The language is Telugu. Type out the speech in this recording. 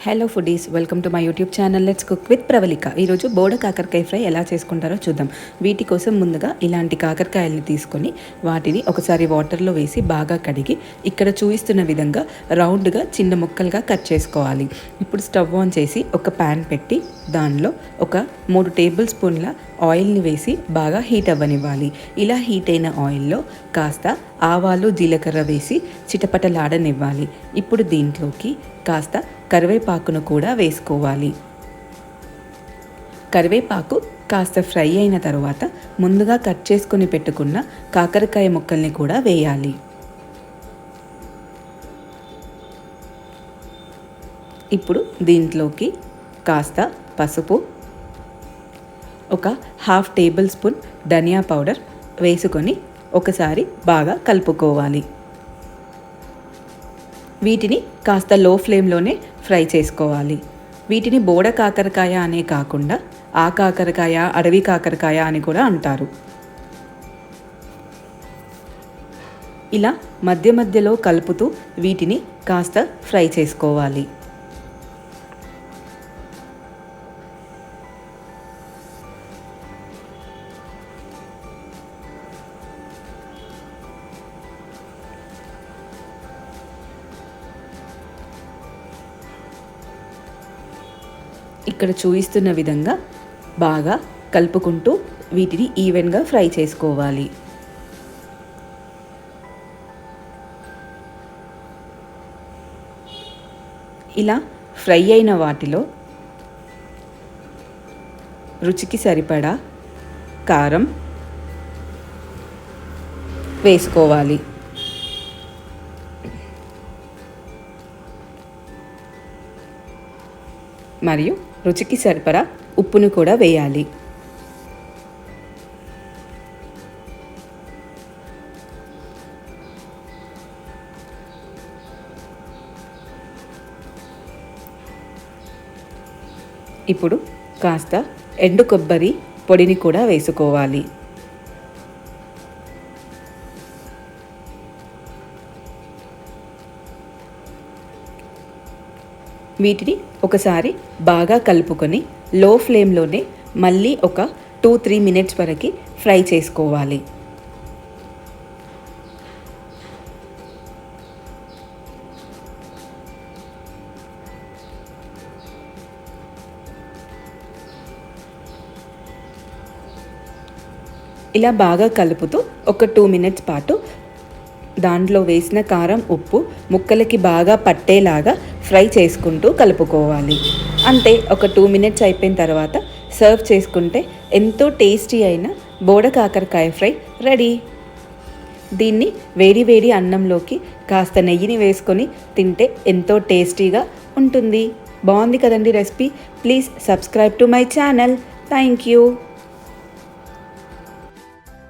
Hello foodies, welcome to my YouTube channel let's cook with Pravalika. ఈరోజు బోడ కాకరకాయ ఫ్రై ఎలా చేసుకుంటారో చూద్దాం. వీటి కోసం ముందుగా ఇలాంటి కాకరకాయల్ని తీసుకొని వాటిని ఒకసారి వాటర్లో వేసి బాగా కడిగి ఇక్కడ చూపిస్తున్న విధంగా రౌండ్గా చిన్న ముక్కలుగా కట్ చేసుకోవాలి. ఇప్పుడు స్టవ్ ఆన్ చేసి ఒక ప్యాన్ పెట్టి దానిలో ఒక 3 టేబుల్ స్పూన్ల ఆయిల్ని వేసి బాగా హీట్ అవ్వనివ్వాలి. ఇలా హీట్ అయిన ఆయిల్లో కాస్త ఆవాలు జీలకర్ర వేసి చిటపటలాడనివ్వాలి. ఇప్పుడు దీంట్లోకి కాస్త కరివేపాకును కూడా వేసుకోవాలి. కరివేపాకు కాస్త ఫ్రై అయిన తర్వాత ముందుగా కట్ చేసుకొని పెట్టుకున్న కాకరకాయ ముక్కల్ని కూడా వేయాలి. ఇప్పుడు దీంట్లోకి కాస్త పసుపు, ఒక 1/2 టేబుల్ స్పూన్ ధనియా పౌడర్ వేసుకొని ఒకసారి బాగా కలుపుకోవాలి. వీటిని కాస్త లో ఫ్లేమ్లోనే ఫ్రై చేసుకోవాలి. వీటిని బోడ కాకరకాయ అనే కాకుండా ఆ కాకరకాయ, అడవి కాకరకాయ అని కూడా అంటారు. ఇలా మధ్య మధ్యలో కలుపుతూ వీటిని కాస్త ఫ్రై చేసుకోవాలి. ఇక్కడ చూపిస్తున్న విధంగా బాగా కలుపుకుంటూ వీటిని ఈవెన్గా ఫ్రై చేసుకోవాలి. ఇలా ఫ్రై అయిన వాటిలో రుచికి సరిపడా కారం వేసుకోవాలి. మరియు రుచికి సరిపడా ఉప్పును కూడా వేయాలి. ఇప్పుడు కాస్త ఎండు కొబ్బరి పొడిని కూడా వేసుకోవాలి. వీటిని ఒకసారి బాగా కలుపుకొని లో ఫ్లేమ్లోనే మళ్ళీ ఒక 2-3 మినిట్స్ వరకు ఫ్రై చేసుకోవాలి. ఇలా బాగా కలుపుతూ ఒక 2 మినిట్స్ పాటు దాంట్లో వేసిన కారం, ఉప్పు ముక్కలకి బాగా పట్టేలాగా ఫ్రై చేసుకుంటూ కలుపుకోవాలి. అంతే, ఒక 2 మినిట్స్ అయిపోయిన తర్వాత సర్వ్ చేసుకుంటే ఎంతో టేస్టీ అయిన బోడ కాకరకాయ ఫ్రై రెడీ. దీన్ని వేడి వేడి అన్నంలోకి కాస్త నెయ్యిని వేసుకొని తింటే ఎంతో టేస్టీగా ఉంటుంది. బాగుంది కదండి recipe. Please subscribe to my channel. Thank you.